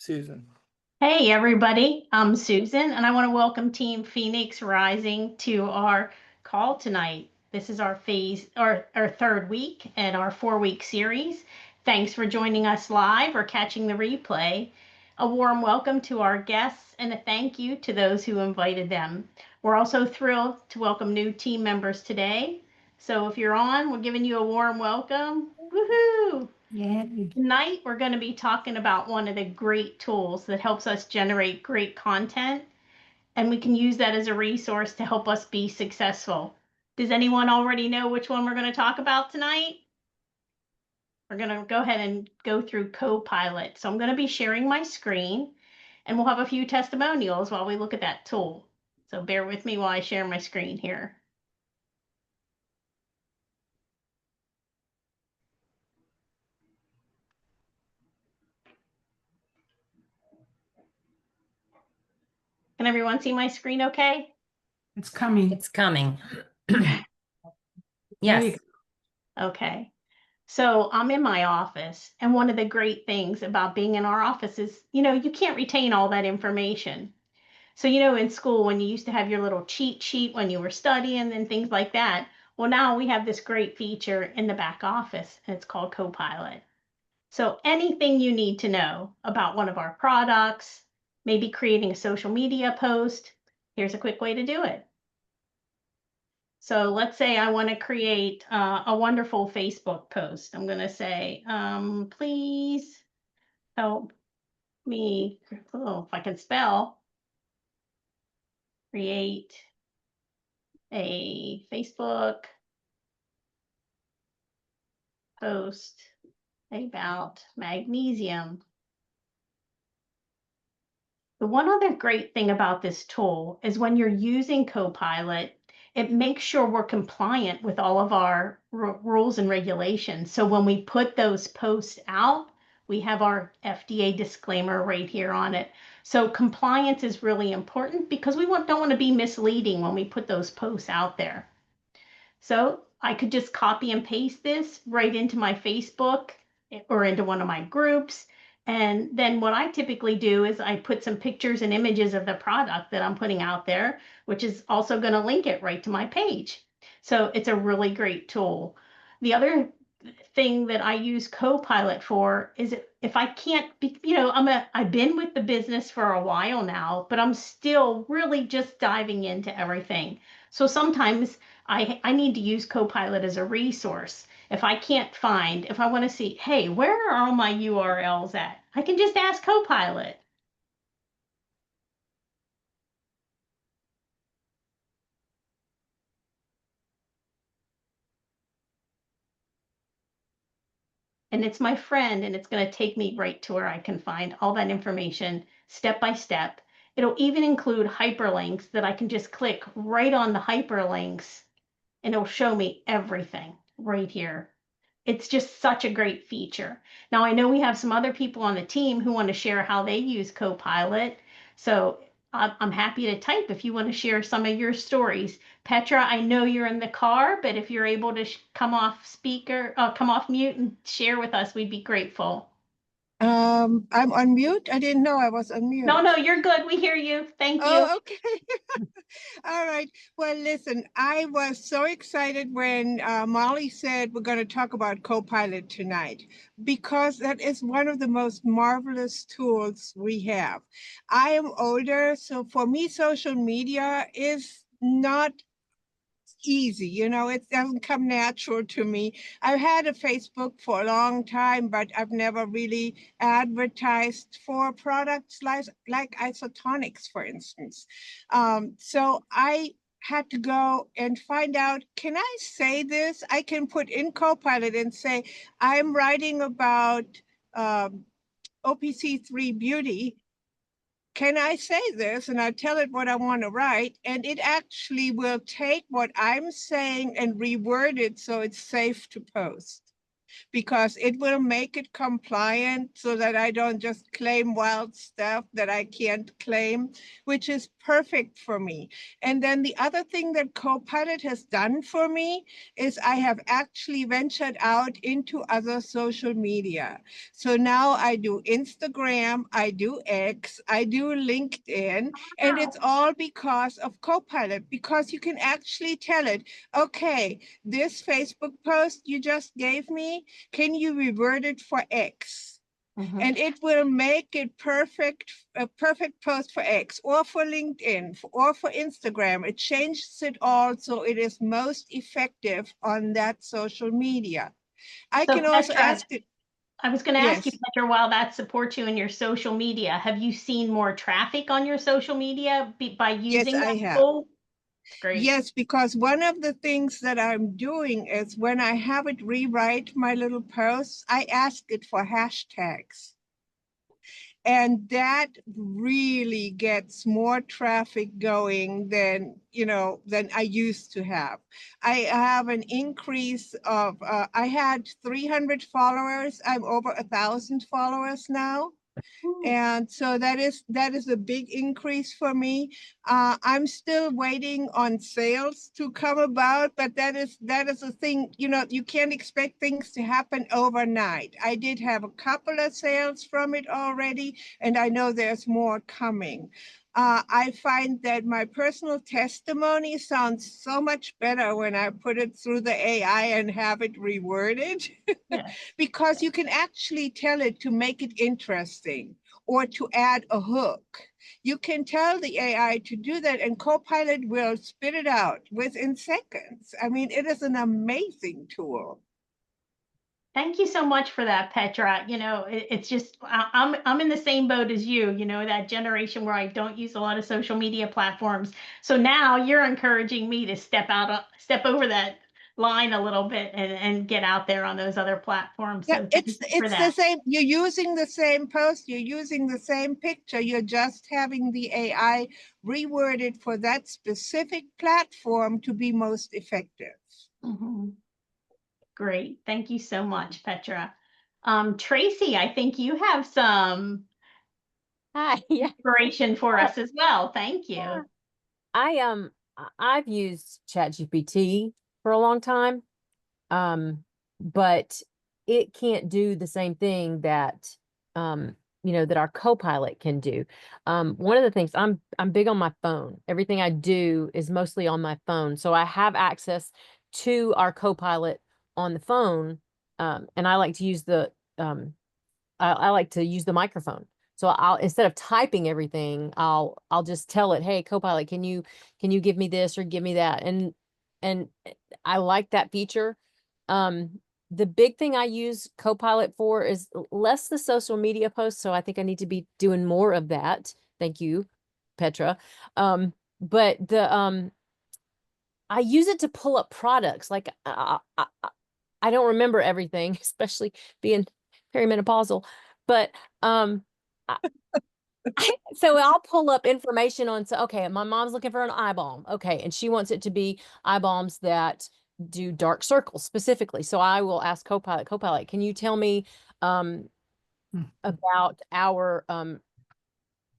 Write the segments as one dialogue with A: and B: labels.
A: Susan.
B: Hey everybody, I'm Susan and I want to welcome Team Phoenix Rising to our call tonight. This is our our third week in our 4-week series. Thanks for joining us live or catching the replay. A warm welcome to our guests and a thank you to those who invited them. We're also thrilled to welcome new team members today. So if you're on, we're giving you a warm welcome. Woohoo!
C: Yeah.
B: Tonight, we're going to be talking about one of the great tools that helps us generate great content, and we can use that as a resource to help us be successful. Does anyone already know which one we're going to talk about tonight? We're going to go ahead and go through Copilot. So I'm going to be sharing my screen, and we'll have a few testimonials while we look at that tool. So bear with me while I share my screen here. Can everyone see my screen okay?
C: It's coming.
D: It's coming.
B: Okay.
D: Yes.
B: Okay. So I'm in my office, and one of the great things about being in our office is, you can't retain all that information. So, in school, when you used to have your little cheat sheet when you were studying and things like that, well, now we have this great feature in the back office, and it's called Copilot. So anything you need to know about one of our products, maybe creating a social media post, here's a quick way to do it. So let's say I want to create a wonderful Facebook post. I'm going to say, please help me, if I can spell, create a Facebook post about magnesium. The one other great thing about this tool is when you're using Copilot, it makes sure we're compliant with all of our rules and regulations. So when we put those posts out, we have our FDA disclaimer right here on it. So compliance is really important because we don't want to be misleading when we put those posts out there. So I could just copy and paste this right into my Facebook or into one of my groups. And then what I typically do is I put some pictures and images of the product that I'm putting out there, which is also going to link it right to my page. So it's a really great tool. The other thing that I use Copilot for is if I can't be, I've been with the business for a while now, but I'm still really just diving into everything. So sometimes I need to use Copilot as a resource. If I can't find, if I want to see, hey, where are all my URLs at? I can just ask Copilot. And it's my friend, and it's going to take me right to where I can find all that information step by step. It'll even include hyperlinks that I can just click right on the hyperlinks, and it'll show me everything right here. It's just such a great feature. Now, I know we have some other people on the team who want to share how they use Copilot. So I'm happy to type if you want to share some of your stories. Petra, I know you're in the car, but if you're able to come off mute and share with us, we'd be grateful.
E: I'm on mute. I didn't know I was on mute.
B: No, you're good. We hear you. Thank you.
E: Oh, okay. All right. Well, listen, I was so excited when Molly said we're going to talk about Copilot tonight, because that is one of the most marvelous tools we have. I am older, so for me, social media is not easy. It doesn't come natural to me. I've had a Facebook for a long time, but I've never really advertised for products like isotonics, for instance. So I had to go and find out, can I say this? I can put in Copilot and say, I'm writing about OPC3 beauty. Can I say this? And I tell it what I want to write, and it actually will take what I'm saying and reword it so it's safe to post. because it will make it compliant so that I don't just claim wild stuff that I can't claim, which is perfect for me. And then the other thing that Copilot has done for me is I have actually ventured out into other social media. So now I do Instagram, I do X, I do LinkedIn, and it's all because of Copilot, because you can actually tell it, okay, this Facebook post you just gave me, can you revert it for X? And it will make it a perfect post for X or for LinkedIn or for Instagram. It changes it all so it is most effective on that social media. I
B: So
E: can also
B: Petra,
E: ask it.
B: I was going to ask you,
E: Yes.
B: Petra, while that supports you in your social media, have you seen more traffic on your social media by
E: Yes,
B: using
E: I
B: that
E: have.
B: tool? Great.
E: Yes, because one of the things that I'm doing is when I have it rewrite my little posts, I ask it for hashtags. And that really gets more traffic going than, than I used to have. I have an increase of, I had 300 followers. I'm over 1,000 followers now. And so that is a big increase for me. I'm still waiting on sales to come about, but that is a thing. You can't expect things to happen overnight. I did have a couple of sales from it already, and I know there's more coming. I find that my personal testimony sounds so much better when I put it through the AI and have it reworded,
B: Yeah.
E: because you can actually tell it to make it interesting or to add a hook. You can tell the AI to do that, and Copilot will spit it out within seconds. I mean, it is an amazing tool.
B: Thank you so much for that, Petra. It's just I'm in the same boat as you, that generation where I don't use a lot of social media platforms. So now you're encouraging me to step over that line a little bit and get out there on those other platforms.
E: Yeah,
B: So thank you for
E: it's the
B: that.
E: same. You're using the same post, you're using the same picture, you're just having the AI reworded for that specific platform to be most effective.
B: Mhm. Great. Thank you so much, Petra. Tracy, I think you have some
D: Hi, yeah.
B: inspiration for us as well. Thank
D: Yeah.
B: you.
D: I've used CHAT GPT for a long time, but it can't do the same thing that that our Copilot can do. One of the things, I'm big on my phone. Everything I do is mostly on my phone, so I have access to our Copilot on the phone, and I like to use I like to use the microphone. So I'll, instead of typing everything, I'll just tell it, "Hey, Copilot, can you give me this or give me that?" And I like that feature. The big thing I use Copilot for is less the social media posts. So I think I need to be doing more of that. Thank you, Petra. But I use it to pull up products. Like I don't remember everything, especially being perimenopausal. But um, I, so I'll pull up information on. So okay, my mom's looking for an eye balm. Okay, and she wants it to be eye balms that do dark circles specifically. So I will ask Copilot, can you tell me about our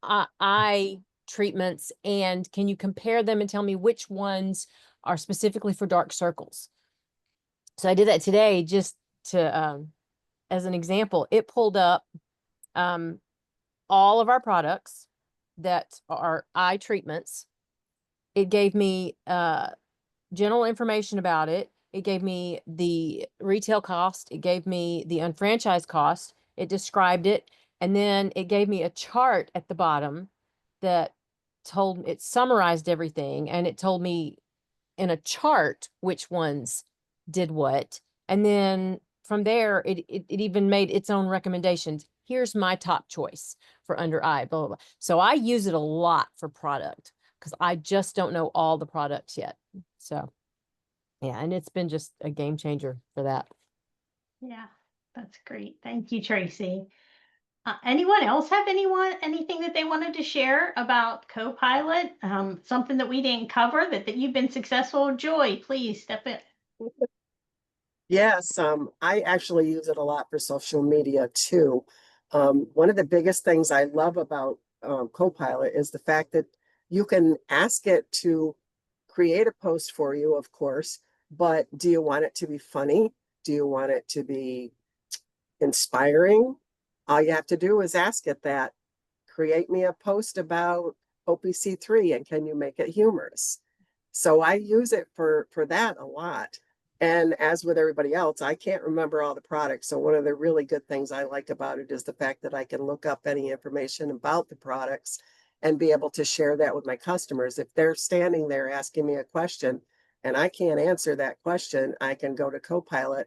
D: eye treatments, and can you compare them and tell me which ones are specifically for dark circles? So I did that today just to as an example. It pulled up all of our products that are eye treatments. It gave me general information about it. It gave me the retail cost. It gave me the unfranchised cost. It described it. And then it gave me a chart at the bottom that it summarized everything. And it told me in a chart which ones did what. And then from there, it even made its own recommendations. Here's my top choice for under eye, blah, blah, blah. So I use it a lot for product because I just don't know all the products yet. So yeah, and it's been just a game changer for that.
B: Yeah, that's great. Thank you, Tracy. Anyone else have anything that they wanted to share about Copilot? Something that we didn't cover that you've been successful? Joy, please step in.
A: Yes, I actually use it a lot for social media too. One of the biggest things I love about Copilot is the fact that you can ask it to create a post for you, of course, but do you want it to be funny? Do you want it to be inspiring? All you have to do is ask it that. Create me a post about OPC3 and can you make it humorous? So I use it for that a lot. And as with everybody else, I can't remember all the products. So one of the really good things I like about it is the fact that I can look up any information about the products and be able to share that with my customers. If they're standing there asking me a question and I can't answer that question, I can go to Copilot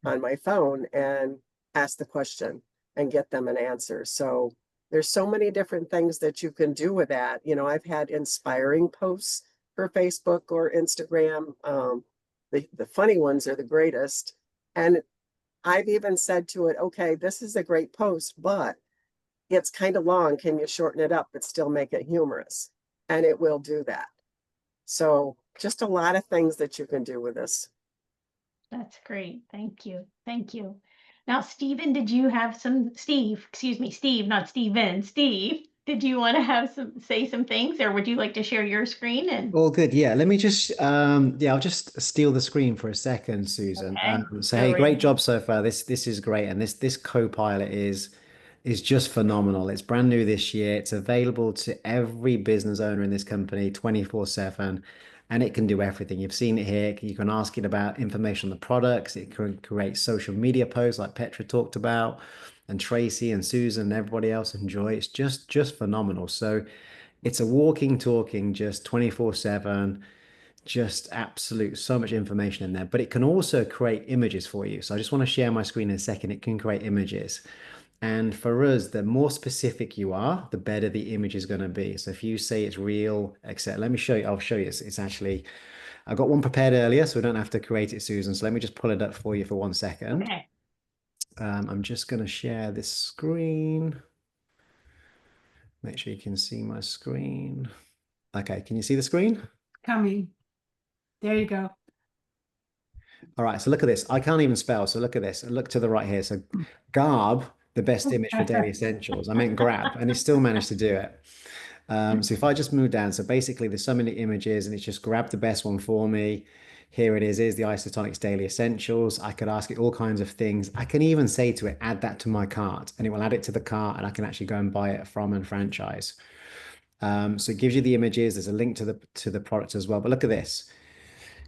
A: on my phone and ask the question and get them an answer. So there's so many different things that you can do with that. You know, I've had inspiring posts for Facebook or Instagram. The funny ones are the greatest. And I've even said to it, okay, this is a great post, but it's kind of long. Can you shorten it up but still make it humorous? And it will do that. So just a lot of things that you can do with this.
B: That's great. Thank you. Thank you. Now, Stephen, did you have some, Steve, excuse me, Steve, not Steven, Steve, did you want to have say some things, or would you like to share your screen? And
C: All good. Yeah. Let me just, yeah, I'll just steal the screen for a second, Susan.
B: okay,
C: So,
B: go
C: hey,
B: right
C: great
B: ahead.
C: job so far. This is great. And this Copilot is just phenomenal. It's brand new this year. It's available to every business owner in this company 24/7, and it can do everything. You've seen it here. You can ask it about information on the products. It can create social media posts like Petra talked about, and Tracy and Susan and everybody else enjoy. It's just phenomenal. So it's a walking, talking, just 24/7, just absolute, so much information in there. But it can also create images for you. So I just want to share my screen in a second. It can create images. And for us, the more specific you are, the better the image is going to be. So if you say it's real, except let me show you, I'll show you. It's actually, I got one prepared earlier, so we don't have to create it, Susan. So let me just pull it up for you for 1 second.
B: Okay.
C: I'm just going to share this screen. Make sure you can see my screen. Okay, can you see the screen?
F: Coming. There you go.
C: All right, so look at this. I can't even spell, so look at this. Look to the right here. So garb, the best image for daily essentials. I meant grab, and it still managed to do it. So if I just move down, so basically there's so many images and it's just grabbed the best one for me. Here it is, here's the Isotonics Daily Essentials. I could ask it all kinds of things. I can even say to it, add that to my cart, and it will add it to the cart and I can actually go and buy it from and franchise. So it gives you the images. There's a link to the product as well. But look at this.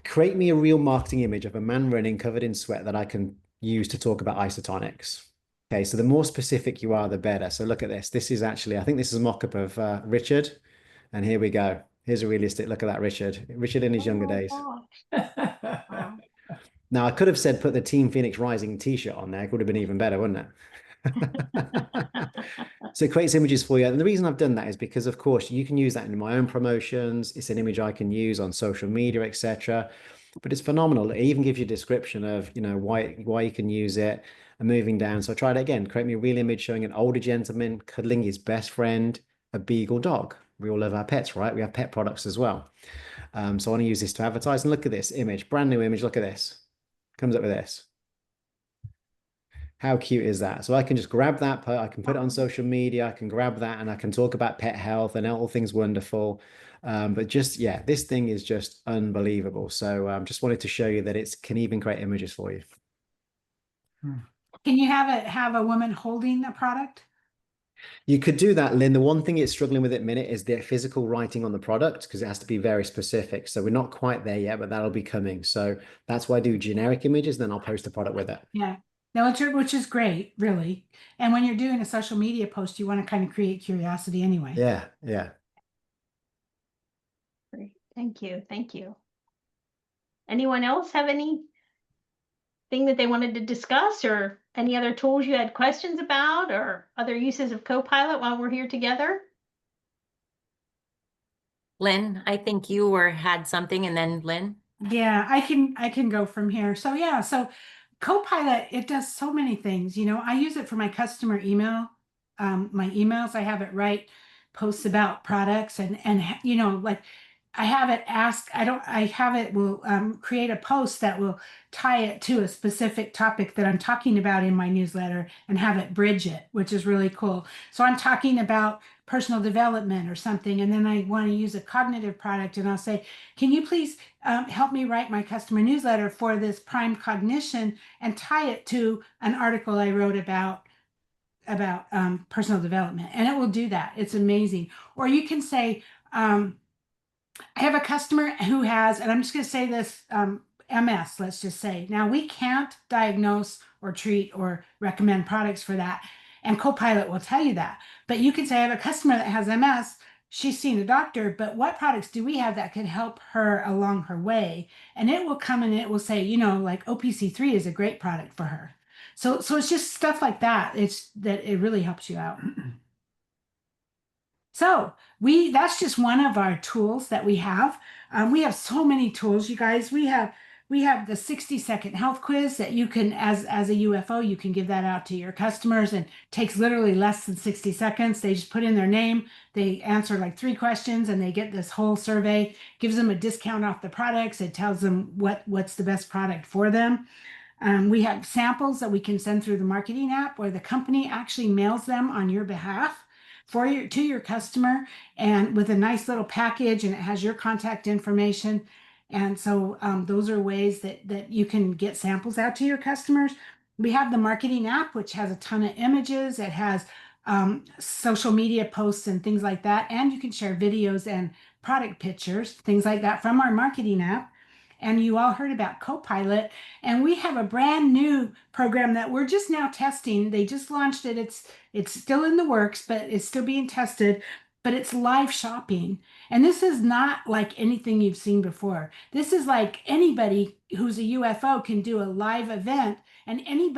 C: Create me a real marketing image of a man running covered in sweat that I can use to talk about isotonics. Okay, so the more specific you are, the better. So look at this. This is actually, I think this is a mock-up of Richard. And here we go. Here's a realistic look at that Richard. Richard in his younger days.
B: Wow.
C: Now, I could have said put the Team Phoenix Rising t-shirt on there. It would have been even better, wouldn't it? So it creates images for you. And the reason I've done that is because, of course, you can use that in my own promotions. It's an image I can use on social media, etc. But it's phenomenal. It even gives you a description of, why you can use it. And moving down. So I tried it again. Create me a real image showing an older gentleman cuddling his best friend, a beagle dog. We all love our pets, right? We have pet products as well. So I want to use this to advertise. And look at this image, brand new image. Look at this. Comes up with this. How cute is that? So I can just grab that, I can put it on social media, I can grab that and I can talk about pet health and all things wonderful. But just, yeah, this thing is just unbelievable. So just wanted to show you that it can even create images for you.
F: Can you have a woman holding the product?
C: You could do that, Lynn. The one thing it's struggling with at the minute is the physical writing on the product because it has to be very specific. So we're not quite there yet, but that'll be coming. So that's why I do generic images, then I'll post a product with it.
F: Yeah. No, which is great, really. And when you're doing a social media post, you want to kind of create curiosity anyway.
C: Yeah, yeah.
B: Great. Thank you. Thank you. Anyone else have anything that they wanted to discuss, or any other tools you had questions about, or other uses of Copilot while we're here together?
G: Lynn, I think you had something, and then Lynn.
F: Yeah, I can go from here. So yeah, so Copilot, it does so many things. I use it for my customer email. My emails, I have it write posts about products and like I have it ask, I have it will create a post that will tie it to a specific topic that I'm talking about in my newsletter and have it bridge it, which is really cool. So I'm talking about personal development or something, and then I want to use a cognitive product, and I'll say, can you please help me write my customer newsletter for this prime cognition and tie it to an article I wrote about personal development, and it will do that. It's amazing. Or you can say, I have a customer who has, and I'm just going to say this, MS, let's just say. Now, we can't diagnose or treat or recommend products for that, and Copilot will tell you that. But you can say, I have a customer that has MS. She's seen a doctor, but what products do we have that can help her along her way? And it will come and it will say, you know, like OPC3 is a great product for her. So it's just stuff like that. It really helps you out. So that's just one of our tools that we have. We have so many tools, you guys. We have the 60-second health quiz that you can, as a UFO, you can give that out to your customers, and takes literally less than 60 seconds. They just put in their name, they answer like 3 questions, and they get this whole survey. Gives them a discount off the products. It tells them what's the best product for them. We have samples that we can send through the marketing app, where the company actually mails them on your behalf to your customer, and with a nice little package, and it has your contact information. And so those are ways that you can get samples out to your customers. We have the marketing app, which has a ton of images. It has social media posts and things like that. And you can share videos and product pictures, things like that, from our marketing app. And you all heard about Copilot, and we have a brand new program that we're just now testing. They just launched it. It's still in the works, but it's still being tested. But it's live shopping. And this is not like anything you've seen before. This is like anybody who's a UFO can do a live event, and any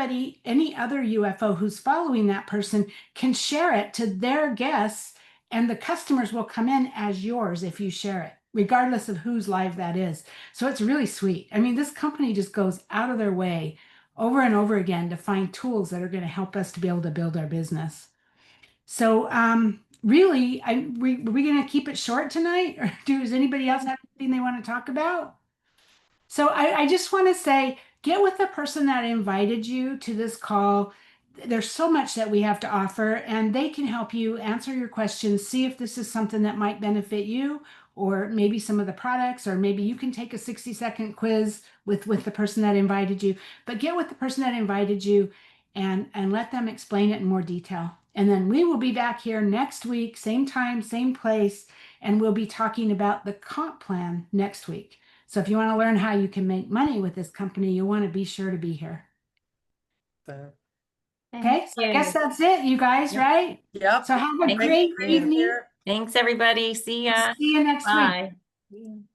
F: other UFO who's following that person can share it to their guests, and the customers will come in as yours if you share it, regardless of whose live that is. So it's really sweet. I mean, this company just goes out of their way over and over again to find tools that are going to help us to be able to build our business. So really, we going to keep it short tonight, or does anybody else have anything they want to talk about? So I just want to say, get with the person that invited you to this call. There's so much that we have to offer, and they can help you answer your questions, see if this is something that might benefit you, or maybe some of the products, or maybe you can take a 60-second quiz with the person that invited you. But get with the person that invited you and let them explain it in more detail. And then we will be back here next week, same time, same place, and we'll be talking about the comp plan next week. So if you want to learn how you can make money with this company, you'll want to be sure to be here. Okay, so I guess that's it, you guys, right?
A: Yep.
F: So have a
G: Thank
F: great
G: you.
F: evening.
G: Thanks, everybody. See ya.
F: See you next week.
B: Bye.